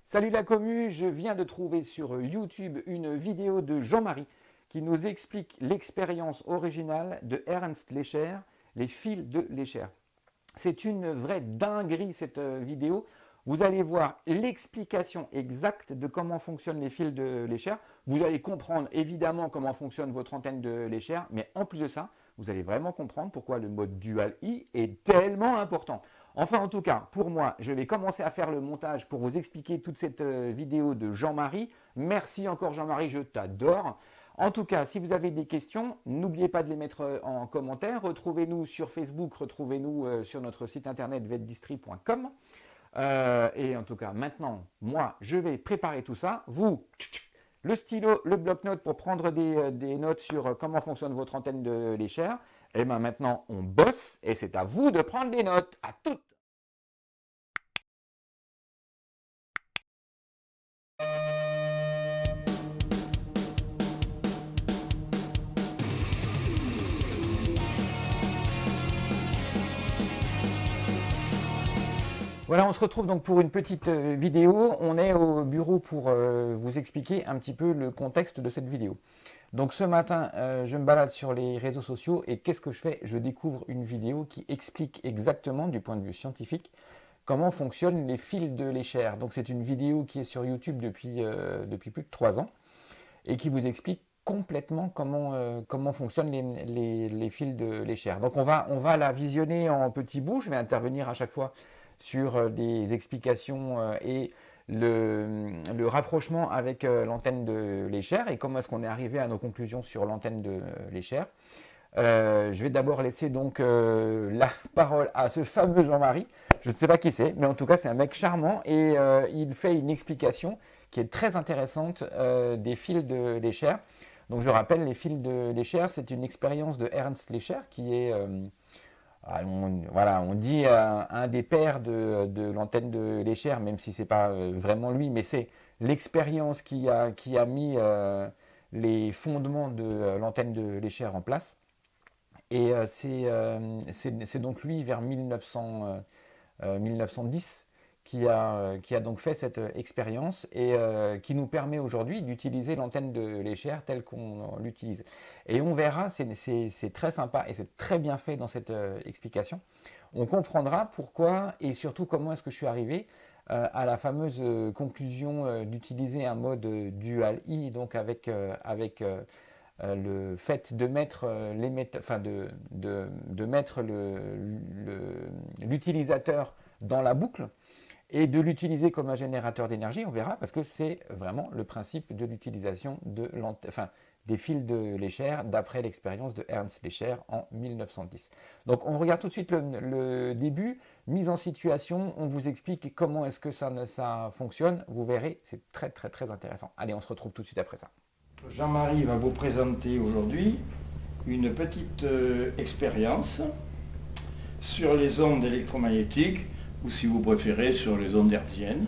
Salut la commu, je viens de trouver sur YouTube une vidéo de Jean-Marie qui nous explique l'expérience originale de Ernst Lecher, les fils de Lecher. C'est une vraie dinguerie cette vidéo. Vous allez voir l'explication exacte de comment fonctionnent les fils de Lecher. Vous allez comprendre évidemment comment fonctionne votre antenne de Lecher, mais en plus de ça, vous allez vraiment comprendre pourquoi le mode Dual I est tellement important. Enfin, en tout cas, pour moi, je vais commencer à faire le montage pour vous expliquer toute cette vidéo de Jean-Marie. Merci encore Jean-Marie, je t'adore. En tout cas, si vous avez des questions, n'oubliez pas de les mettre en commentaire. Retrouvez-nous sur Facebook, retrouvez-nous sur notre site internet vetdistri.com. Et en tout cas, maintenant, moi, je vais préparer tout ça. Vous, le stylo, le bloc-notes pour prendre des notes sur comment fonctionne votre antenne de Lecher. Et bien maintenant, on bosse et c'est à vous de prendre des notes. À toutes! Voilà, on se retrouve donc pour une petite vidéo. On est au bureau pour vous expliquer un petit peu le contexte de cette vidéo. Donc ce matin, je me balade sur les réseaux sociaux et qu'est-ce que je fais? Je découvre une vidéo qui explique exactement, du point de vue scientifique, comment fonctionnent les fils de Lecher. Donc c'est une vidéo qui est sur YouTube depuis plus de 3 ans et qui vous explique complètement comment fonctionnent les fils de Lecher. Donc on va la visionner en petits bouts. Je vais intervenir à chaque fois sur des explications et le rapprochement avec l'antenne de Lecher et comment est-ce qu'on est arrivé à nos conclusions sur l'antenne de Lecher. Je vais d'abord laisser donc la parole à ce fameux Jean-Marie. Je ne sais pas qui c'est, mais en tout cas c'est un mec charmant et il fait une explication qui est très intéressante des fils de Lecher. Donc je rappelle, les fils de Lecher, c'est une expérience de Ernst Lecher qui est on dit un des pères de l'antenne de Lecher, même si ce n'est pas vraiment lui, mais c'est l'expérience qui a mis les fondements de l'antenne de Lecher en place. Et c'est donc lui, vers 1910, qui a donc fait cette expérience et qui nous permet aujourd'hui d'utiliser l'antenne de Lecher telle qu'on l'utilise. Et on verra, c'est très sympa et c'est très bien fait dans cette explication. On comprendra pourquoi et surtout comment est-ce que je suis arrivé à la fameuse conclusion d'utiliser un mode Dual I, donc avec le fait de mettre l'utilisateur dans la boucle et de l'utiliser comme un générateur d'énergie, on verra, parce que c'est vraiment le principe de l'utilisation des fils de Lecher d'après l'expérience de Ernst Lecher en 1910. Donc on regarde tout de suite le début, mise en situation, on vous explique comment est-ce que ça fonctionne, vous verrez, c'est très très très intéressant. Allez, on se retrouve tout de suite après ça. Jean-Marie va vous présenter aujourd'hui une petite expérience sur les ondes électromagnétiques, ou si vous préférez sur les ondes hertziennes.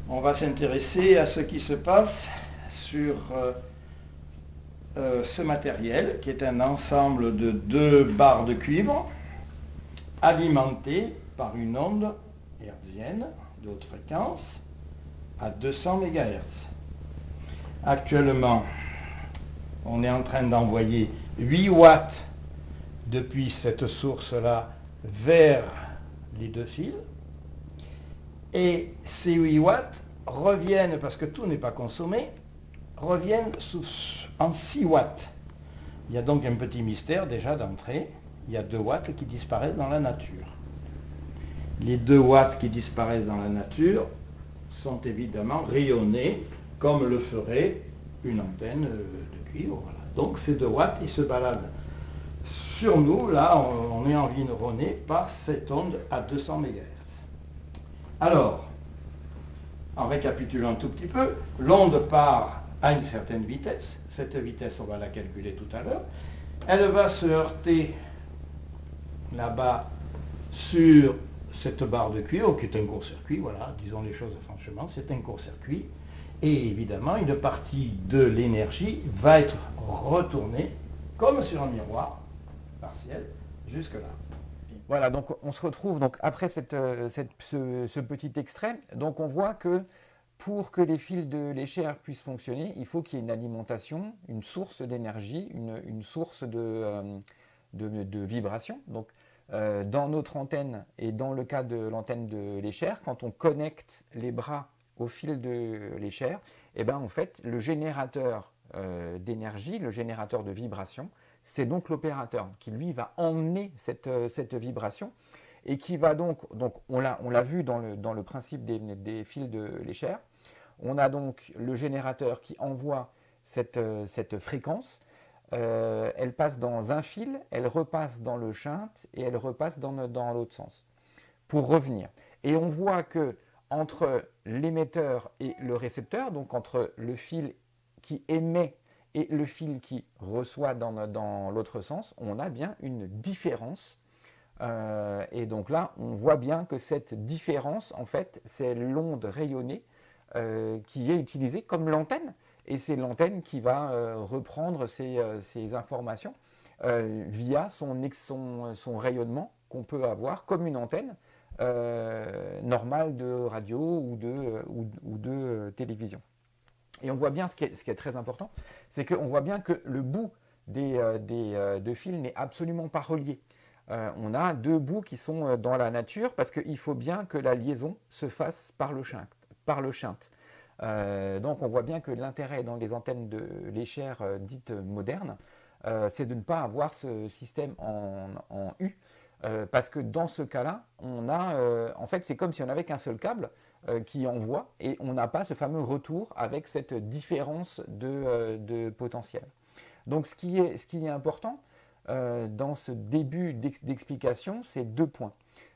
On va s'intéresser à ce qui se passe sur ce matériel qui est un ensemble de 2 barres de cuivre alimentées par une onde hertzienne de haute fréquence à 200 MHz. Actuellement, on est en train d'envoyer 8 watts depuis cette source-là vers les 2 fils. Et ces 8 watts reviennent, parce que tout n'est pas consommé, reviennent en 6 watts. Il y a donc un petit mystère déjà d'entrée. Il y a 2 watts qui disparaissent dans la nature. Les 2 watts qui disparaissent dans la nature sont évidemment rayonnés comme le ferait une antenne de cuivre. Voilà. Donc ces 2 watts, ils se baladent sur nous, là, on est environné par cette onde à 200 MHz. Alors, en récapitulant un tout petit peu, l'onde part à une certaine vitesse. Cette vitesse, on va la calculer tout à l'heure. Elle va se heurter là-bas sur cette barre de cuivre, qui est un court-circuit, voilà, disons les choses franchement, c'est un court-circuit. Et évidemment, une partie de l'énergie va être retournée, comme sur un miroir partiel, jusque-là. Voilà, donc on se retrouve donc après ce petit extrait. Donc on voit que pour que les fils de l'échelle puissent fonctionner, il faut qu'il y ait une alimentation, une source d'énergie, une source de vibration. Donc dans notre antenne et dans le cas de l'antenne de l'échelle, quand on connecte les bras au fil de l'échelle, eh ben, en fait, le générateur d'énergie, le générateur de vibration, c'est donc l'opérateur qui, lui, va emmener cette vibration et qui va donc on l'a vu dans le principe des fils de l'échelle, on a donc le générateur qui envoie cette fréquence, elle passe dans un fil, elle repasse dans le shunt et elle repasse dans l'autre sens pour revenir. Et on voit que entre l'émetteur et le récepteur, donc entre le fil qui émet et le fil qui reçoit dans l'autre sens, on a bien une différence. Et donc là, on voit bien que cette différence, en fait, c'est l'onde rayonnée qui est utilisée comme l'antenne. Et c'est l'antenne qui va reprendre ces informations via son rayonnement qu'on peut avoir comme une antenne normale de radio ou de télévision. Et on voit bien ce qui est très important, c'est qu'on voit bien que le bout de fil n'est absolument pas relié. On a deux bouts qui sont dans la nature parce qu'il faut bien que la liaison se fasse par le shunt. Donc on voit bien que l'intérêt dans les antennes de l'échelle dites modernes, c'est de ne pas avoir ce système en U, parce que dans ce cas-là, on a, en fait, c'est comme si on n'avait qu'un seul câble qui envoie et on n'a pas ce fameux retour avec cette différence de potentiel. Donc ce qui est important dans ce début d'explication, c'est deux points.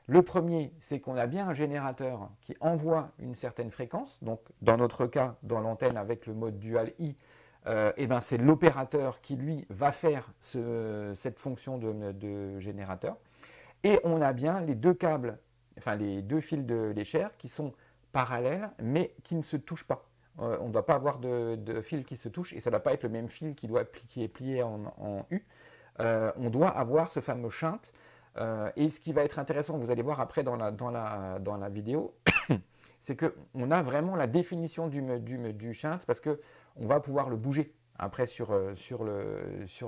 Le premier, c'est qu'on a bien un générateur qui envoie une certaine fréquence. Donc, dans notre cas, dans l'antenne avec le mode dual I, ben c'est l'opérateur qui, lui, va faire cette fonction de générateur. Et on a bien les deux câbles, enfin les deux fils de l'échelle qui sont parallèles, mais qui ne se touchent pas. On ne doit pas avoir de fil qui se touche, et ça ne doit pas être le même fil qui est plié en U. On doit avoir ce fameux shunt. Et ce qui va être intéressant, vous allez voir après dans la vidéo, c'est qu'on a vraiment la définition du shunt parce qu'on va pouvoir le bouger après sur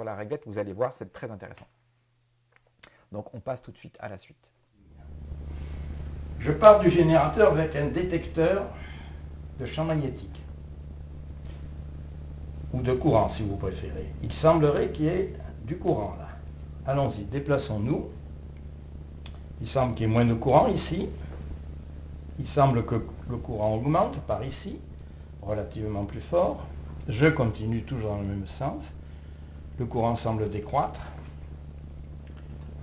la réglette. Vous allez voir, c'est très intéressant. Donc on passe tout de suite à la suite. Je pars du générateur avec un détecteur de champ magnétique ou de courant si vous préférez. Il semblerait qu'il y ait du courant là. Allons-y, déplaçons-nous. Il semble qu'il y ait moins de courant ici. Il semble que le courant augmente par ici, relativement plus fort. Je continue toujours dans le même sens. Le courant semble décroître.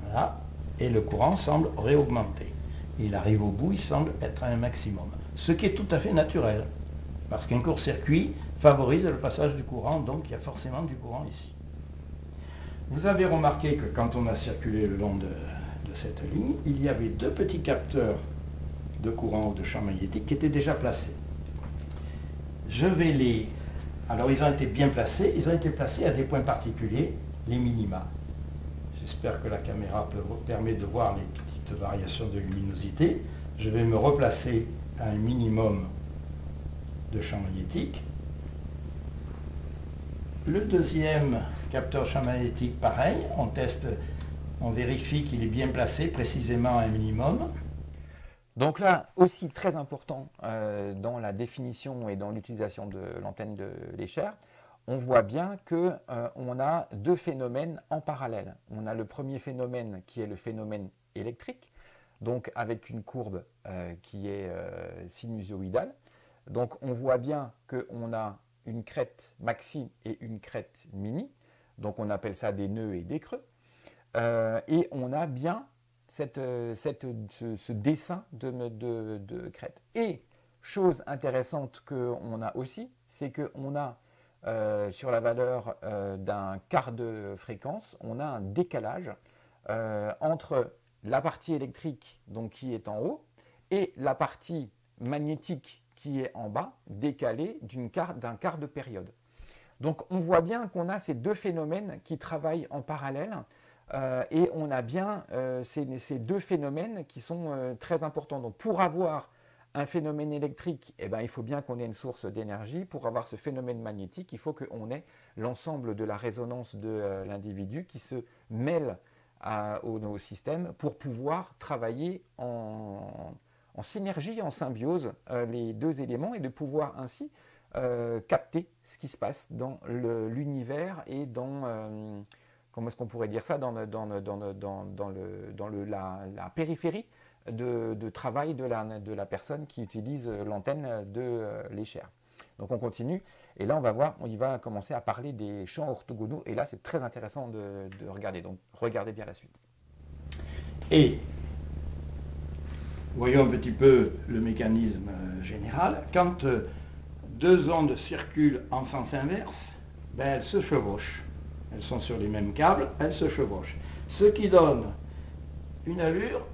Voilà. Et le courant semble réaugmenter. Il arrive au bout, il semble être à un maximum. Ce qui est tout à fait naturel. Parce qu'un court-circuit favorise le passage du courant, donc il y a forcément du courant ici. Vous avez remarqué que quand on a circulé le long de cette ligne, il y avait deux petits capteurs de courant ou de champ magnétique qui étaient déjà placés. Je vais alors ils ont été bien placés, ils ont été placés à des points particuliers, les minima. J'espère que la caméra permet de voir les petites variations de luminosité. Je vais me replacer à un minimum de champ magnétique. Le deuxième capteur champ magnétique, pareil, on teste. On vérifie qu'il est bien placé précisément à un minimum. Donc là, aussi très important dans la définition et dans l'utilisation de l'antenne de l'échelle, on voit bien qu'on a deux phénomènes en parallèle. On a le premier phénomène qui est le phénomène électrique, donc avec une courbe qui est sinusoïdale. Donc on voit bien qu'on a une crête maxi et une crête mini, donc on appelle ça des nœuds et des creux. Et on a bien ce dessin de crête. Et chose intéressante qu'on a aussi, c'est qu'on a sur la valeur d'un quart de fréquence, on a un décalage entre la partie électrique donc, qui est en haut et la partie magnétique qui est en bas, décalée d'un quart de période. Donc on voit bien qu'on a ces deux phénomènes qui travaillent en parallèle Et on a bien ces deux phénomènes qui sont très importants. Donc pour avoir un phénomène électrique, eh ben, il faut bien qu'on ait une source d'énergie. Pour avoir ce phénomène magnétique, il faut qu'on ait l'ensemble de la résonance de l'individu qui se mêle au système pour pouvoir travailler en synergie, en symbiose, les deux éléments et de pouvoir ainsi capter ce qui se passe dans l'univers et dans, comment est-ce qu'on pourrait dire ça, dans la périphérie de travail de la personne qui utilise l'antenne de l'Escher. Donc on continue, et là on va voir, il va commencer à parler des champs orthogonaux, et là c'est très intéressant de regarder, donc regardez bien la suite. Et voyons un petit peu le mécanisme général. Quand deux ondes circulent en sens inverse, ben elles se chevauchent. Elles sont sur les mêmes câbles, elles se chevauchent. Ce qui donne une allure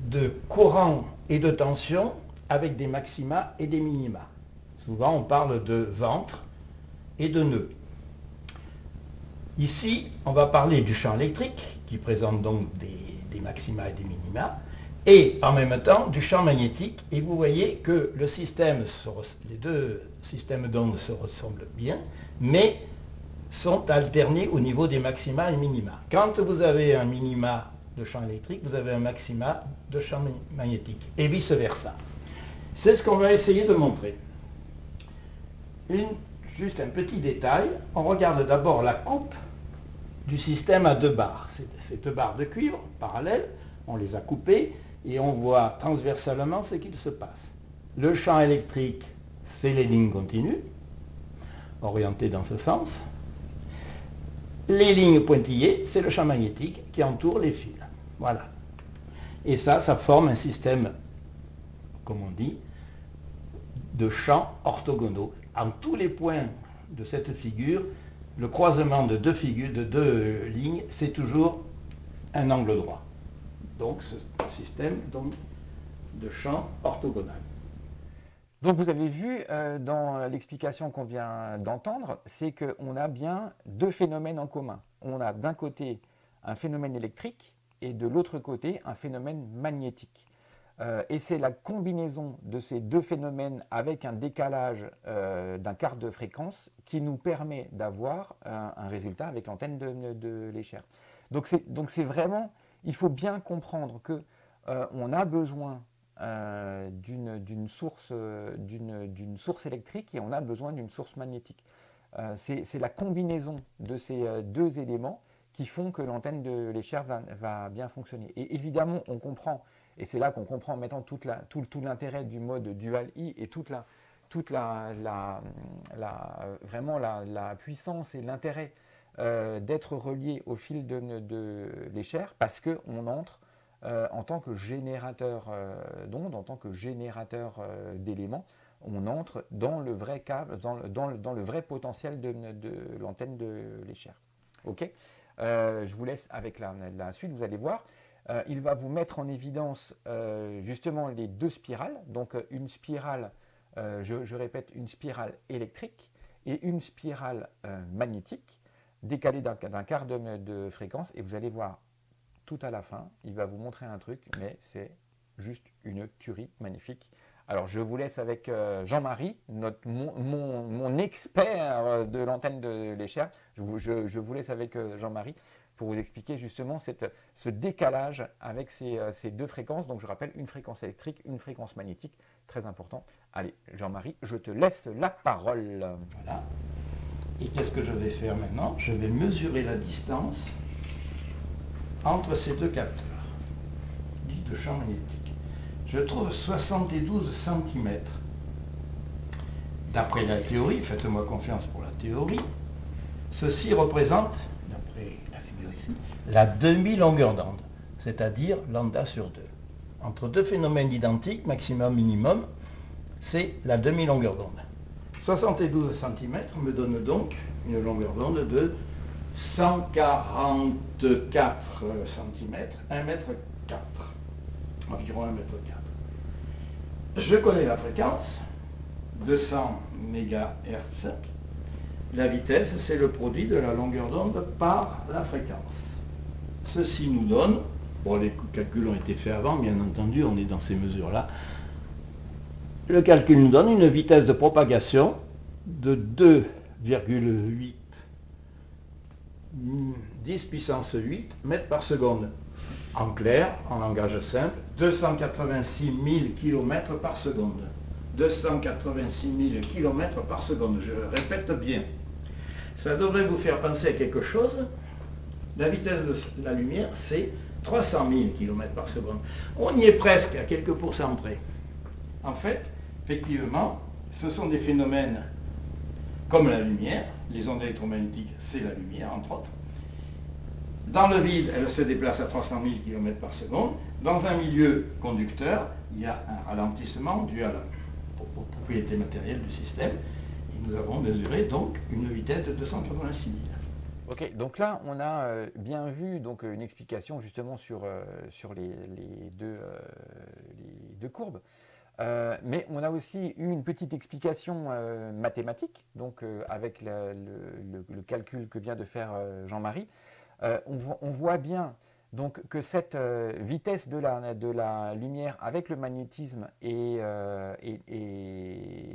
de courant et de tension avec des maxima et des minima. Souvent on parle de ventre et de nœud. Ici, on va parler du champ électrique qui présente donc des maxima et des minima, et en même temps du champ magnétique, et vous voyez que les deux systèmes d'ondes se ressemblent bien, mais sont alternés au niveau des maxima et minima. Quand vous avez un minima de champ électrique, vous avez un maxima de champ magnétique, et vice-versa. C'est ce qu'on va essayer de montrer. Juste un petit détail, on regarde d'abord la coupe du système à deux barres. Ces deux barres de cuivre parallèles, on les a coupées et on voit transversalement ce qu'il se passe. Le champ électrique, c'est les lignes continues, orientées dans ce sens. Les lignes pointillées, c'est le champ magnétique qui entoure les fils. Voilà. Et ça forme un système, comme on dit, de champs orthogonaux. En tous les points de cette figure, le croisement de deux lignes, c'est toujours un angle droit. Donc, ce système de champ orthogonal. Donc vous avez vu dans l'explication qu'on vient d'entendre, c'est qu'on a bien deux phénomènes en commun. On a d'un côté un phénomène électrique et de l'autre côté un phénomène magnétique. Et c'est la combinaison de ces deux phénomènes avec un décalage d'un quart de fréquence qui nous permet d'avoir un résultat avec l'antenne de l'Escher. Donc c'est vraiment, il faut bien comprendre qu'on a besoin d'une source électrique et on a besoin d'une source magnétique. C'est la combinaison de ces deux éléments qui font que l'antenne de l'Escher va bien fonctionner. Et évidemment, on comprend, et c'est là qu'on comprend maintenant tout l'intérêt du mode dual I et vraiment la puissance et l'intérêt d'être relié au fil de l'Escher, parce qu'on entre en tant que générateur d'ondes, en tant que générateur d'éléments, on entre dans le vrai câble, dans le vrai potentiel de l'antenne de l'Escher. Ok. Je vous laisse avec la suite, vous allez voir. Il va vous mettre en évidence justement les deux spirales, donc une spirale, je répète, une spirale électrique et une spirale magnétique, décalée d'un quart de fréquence, et vous allez voir tout à la fin, il va vous montrer un truc, mais c'est juste une tuerie magnifique. Alors je vous laisse avec Jean-Marie, mon expert de l'antenne de l'Escher. Je vous laisse avec Jean-Marie pour vous expliquer justement ce décalage avec ces deux fréquences. Donc je rappelle, une fréquence électrique, une fréquence magnétique, très important. Allez, Jean-Marie, je te laisse la parole. Voilà. Et qu'est-ce que je vais faire maintenant? Je vais mesurer la distance entre ces deux capteurs, dits de champ magnétique. Je trouve 72 cm. D'après la théorie, faites-moi confiance pour la théorie, ceci représente, d'après la figure ici, la demi-longueur d'onde, c'est-à-dire lambda sur 2. Entre deux phénomènes identiques, maximum, minimum, c'est la demi-longueur d'onde. 72 cm me donne donc une longueur d'onde de 144 cm, 1 mètre 4, environ 1 mètre 4. Je connais la fréquence, 200 MHz, La vitesse, c'est le produit de la longueur d'onde par la fréquence. Ceci nous donne, bon, les calculs ont été faits avant, bien entendu, on est dans ces mesures-là. Le calcul nous donne une vitesse de propagation de 2,8 10 puissance 8 mètres par seconde. En clair, en langage simple, 286 000 km par seconde. 286 000 km par seconde, je le répète bien. Ça devrait vous faire penser à quelque chose. La vitesse de la lumière, c'est 300 000 km par seconde. On y est presque, à quelques pourcents près. En fait, effectivement, ce sont des phénomènes comme la lumière. Les ondes électromagnétiques, c'est la lumière, entre autres. Dans le vide, elle se déplace à 300 000 km par seconde. Dans un milieu conducteur, il y a un ralentissement dû à la propriété matérielle du système. Et nous avons mesuré donc une vitesse de 286 000. Ok, donc là, on a bien vu donc, une explication justement sur les deux courbes. Mais on a aussi eu une petite explication mathématique, donc avec le calcul que vient de faire Jean-Marie. On voit bien donc, que cette vitesse de la lumière avec le magnétisme est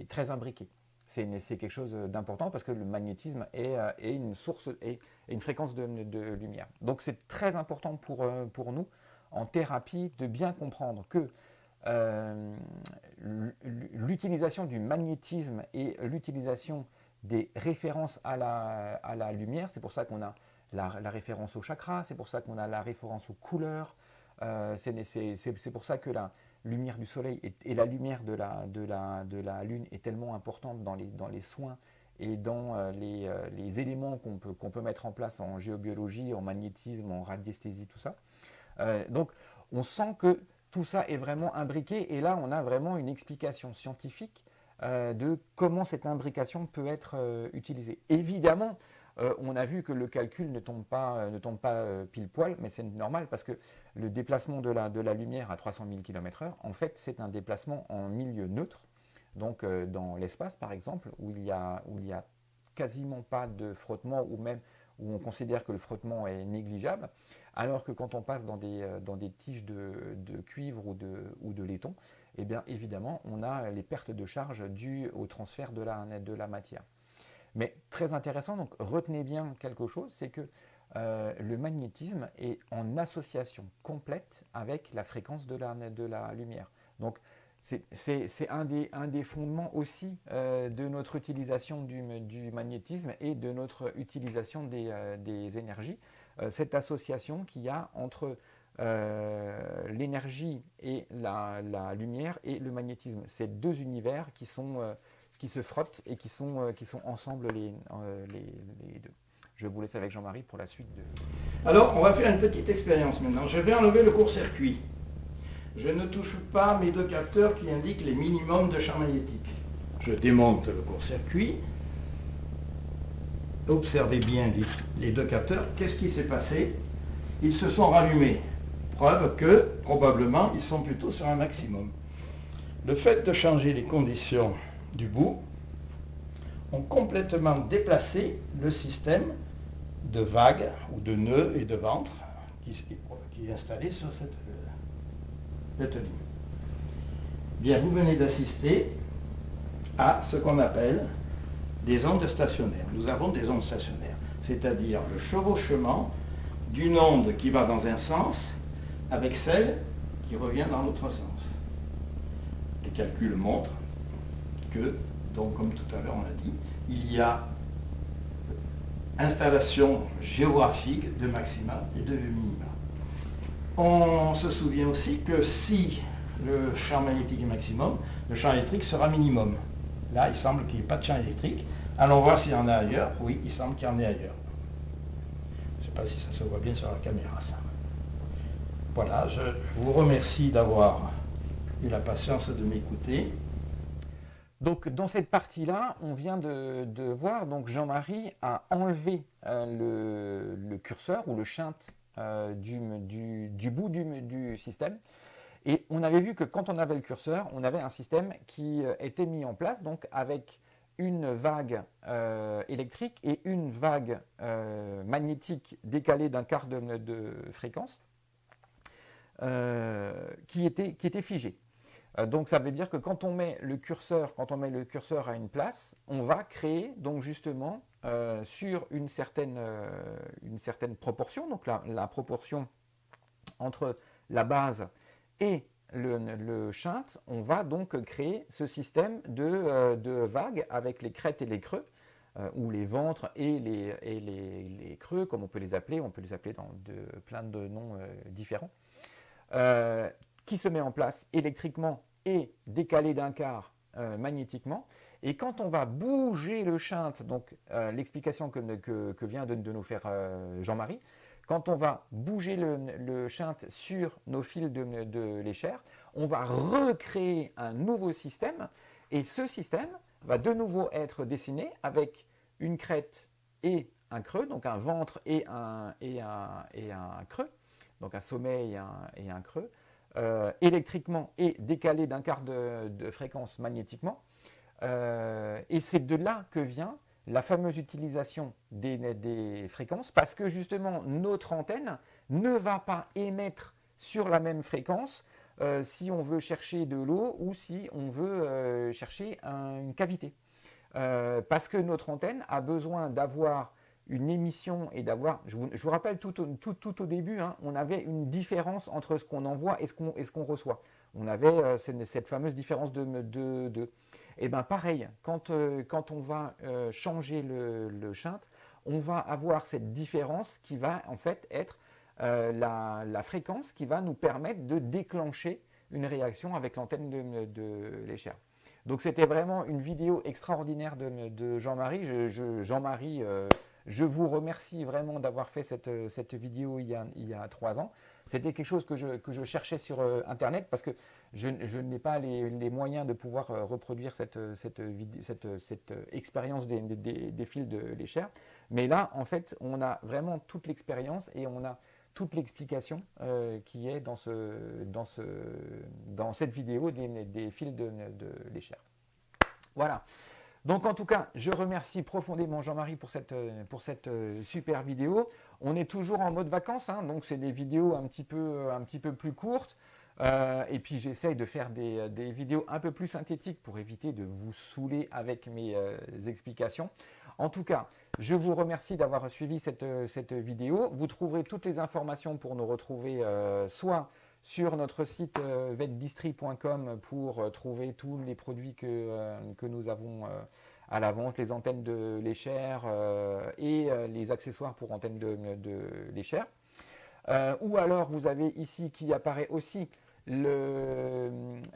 très imbriquée. C'est quelque chose d'important parce que le magnétisme est une source et une fréquence de lumière. Donc c'est très important pour nous en thérapie de bien comprendre que l'utilisation du magnétisme et l'utilisation des références à la lumière, c'est pour ça qu'on a la référence au chakra, c'est pour ça qu'on a la référence aux couleurs, c'est pour ça que la lumière du soleil et la lumière de la lune est tellement importante dans les soins et dans les éléments qu'on peut mettre en place en géobiologie, en magnétisme, en radiesthésie, tout ça. Donc on sent que tout ça est vraiment imbriqué et là on a vraiment une explication scientifique de comment cette imbrication peut être utilisée. Évidemment, on a vu que le calcul ne tombe pas pile poil, mais c'est normal parce que le déplacement de la lumière à 300 000 km/h, en fait, c'est un déplacement en milieu neutre, donc dans l'espace par exemple, où il y a quasiment pas de frottement, ou même où on considère que le frottement est négligeable, alors que quand on passe dans des tiges de cuivre ou de laiton, eh bien évidemment, on a les pertes de charge dues au transfert de la matière. Mais très intéressant, donc retenez bien quelque chose, c'est que le magnétisme est en association complète avec la fréquence de la lumière. Donc c'est un des fondements aussi de notre utilisation du magnétisme et de notre utilisation des énergies. Cette association qu'il y a entre l'énergie et la lumière et le magnétisme. C'est deux univers qui se frottent et qui sont ensemble les deux. Je vous laisse avec Jean-Marie pour la suite. Alors, on va faire une petite expérience maintenant. Je vais enlever le court-circuit. Je ne touche pas mes deux capteurs qui indiquent les minimums de champ magnétique. Je démonte le court-circuit. Observez bien les deux capteurs. Qu'est-ce qui s'est passé? Ils se sont rallumés. Preuve que, probablement, ils sont plutôt sur un maximum. Le fait de changer les conditions du bout ont complètement déplacé le système de vagues ou de nœuds et de ventre qui est installé sur cette ligne. Bien, vous venez d'assister à ce qu'on appelle des ondes stationnaires. Nous avons des ondes stationnaires, c'est-à-dire le chevauchement d'une onde qui va dans un sens avec celle qui revient dans l'autre sens. Les calculs montrent que, donc comme tout à l'heure on l'a dit, il y a installation géographique de maxima et de minima. On se souvient aussi que si le champ magnétique est maximum, le champ électrique sera minimum. Là, il semble qu'il n'y ait pas de champ électrique. Allons voir s'il y en a ailleurs. Oui, il semble qu'il y en ait ailleurs. Je ne sais pas si ça se voit bien sur la caméra, ça. Voilà, je vous remercie d'avoir eu la patience de m'écouter. Donc dans cette partie-là, on vient de voir, donc Jean-Marie a enlevé le curseur ou le shunt du bout du système. Et on avait vu que quand on avait le curseur, on avait un système qui était mis en place donc avec une vague électrique et une vague magnétique décalée d'un quart de fréquence qui était figée. Donc ça veut dire que quand on met le curseur à une place, on va créer donc justement sur une certaine proportion, donc la proportion entre la base et le shunt, on va donc créer ce système de vagues avec les crêtes et les creux, ou les ventres et les creux, comme on peut les appeler dans plein de noms différents, qui se met en place électriquement et décalé d'un quart magnétiquement. Et quand on va bouger le shunt, donc l'explication que vient de nous faire Jean-Marie, quand on va bouger le shunt sur nos fils de l'échelle, on va recréer un nouveau système, et ce système va de nouveau être dessiné avec une crête et un creux, donc un ventre et un creux, donc un sommet et un creux, électriquement et décalé d'un quart de fréquence magnétiquement. Et c'est de là que vient la fameuse utilisation des fréquences, parce que justement notre antenne ne va pas émettre sur la même fréquence si on veut chercher de l'eau ou si on veut chercher une cavité. Parce que notre antenne a besoin d'avoir une émission et d'avoir, je vous rappelle tout au début, hein, on avait une différence entre ce qu'on envoie et ce qu'on reçoit. On avait cette fameuse différence de et bien pareil, quand on va changer le shunt, on va avoir cette différence qui va en fait être la fréquence qui va nous permettre de déclencher une réaction avec l'antenne de l'échelle. Donc c'était vraiment une vidéo extraordinaire de Jean-Marie. Jean-Marie, je vous remercie vraiment d'avoir fait cette vidéo il y a 3 ans. C'était quelque chose que je cherchais sur Internet parce que je n'ai pas les moyens de pouvoir reproduire cette expérience des fils de l'échelle. Mais là, en fait, on a vraiment toute l'expérience et on a toute l'explication qui est dans cette vidéo des fils de l'échelle. Voilà. Donc en tout cas, je remercie profondément Jean-Marie pour cette super vidéo. On est toujours en mode vacances, hein, donc c'est des vidéos un petit peu plus courtes. Et puis j'essaye de faire des vidéos un peu plus synthétiques pour éviter de vous saouler avec mes explications. En tout cas, je vous remercie d'avoir suivi cette vidéo. Vous trouverez toutes les informations pour nous retrouver soit sur notre site vetdistri.com pour trouver tous les produits que nous avons à la vente, les antennes de l'échelle et les accessoires pour antennes de l'échelle. Ou alors vous avez ici qui apparaît aussi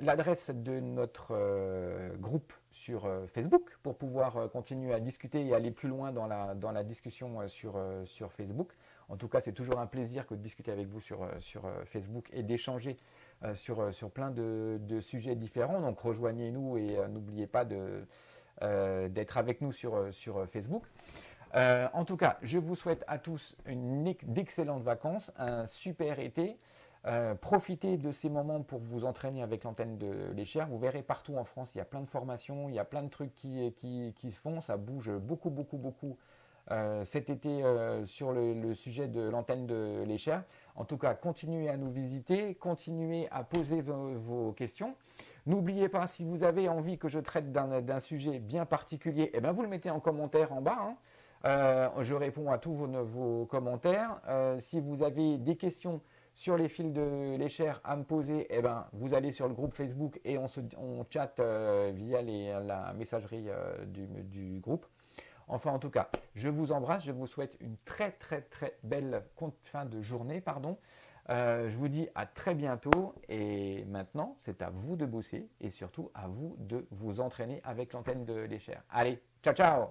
l'adresse de notre groupe sur Facebook pour pouvoir continuer à discuter et aller plus loin dans la discussion sur Facebook. En tout cas, c'est toujours un plaisir que de discuter avec vous sur Facebook et d'échanger sur plein de sujets différents. Donc rejoignez-nous et n'oubliez pas d'être avec nous sur Facebook. En tout cas, je vous souhaite à tous d'excellentes vacances, un super été. Profitez de ces moments pour vous entraîner avec l'antenne de l'échelle. Vous verrez partout en France, il y a plein de formations, il y a plein de trucs qui se font. Ça bouge beaucoup cet été sur le sujet de l'antenne de l'échelle. En tout cas, continuez à nous visiter, continuez à poser vos questions. N'oubliez pas, si vous avez envie que je traite d'un sujet bien particulier, eh bien vous le mettez en commentaire en bas. Hein. Je réponds à tous vos commentaires. Si vous avez des questions sur les fils de l'échelle à me poser, eh ben, vous allez sur le groupe Facebook et on chatte via la messagerie du groupe. Enfin, en tout cas, je vous embrasse, je vous souhaite une très belle fin de journée. Je vous dis à très bientôt et maintenant, c'est à vous de bosser et surtout à vous de vous entraîner avec l'antenne de l'échelle. Allez, ciao ciao!